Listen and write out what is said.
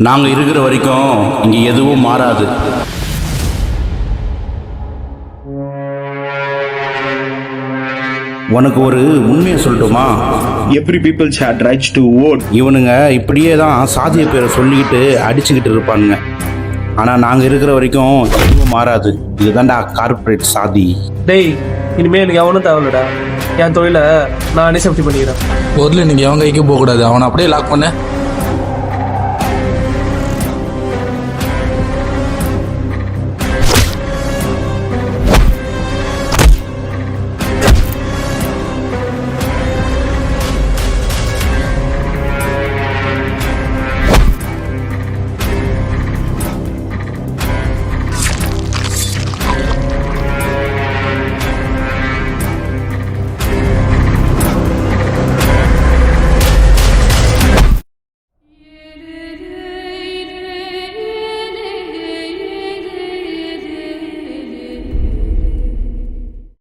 நாங்கள் இருக்கிற வரைக்கும் இங்கே எதுவும் மாறாது. உனக்கு ஒரு உண்மையை சொல்லட்டுமா? Every people had rights to vote. இவனுங்க இப்படியே தான் சாதிய பேரை சொல்லிக்கிட்டு அடிச்சுக்கிட்டு இருப்பானுங்க. ஆனால் நாங்கள் இருக்கிற வரைக்கும் எதுவும் மாறாது. இதுதான்டா கார்பரேட் சாதி. டேய், இனிமேல் எனக்கு எவனும் தேவையில்லடா. என் தொழிலை நானே சேஃப்டி பண்ணிக்கிறேன். பொருள் நீங்கள் எவன் கைக்கும் போகக்கூடாது. அவனை அப்படியே லாக் பண்ண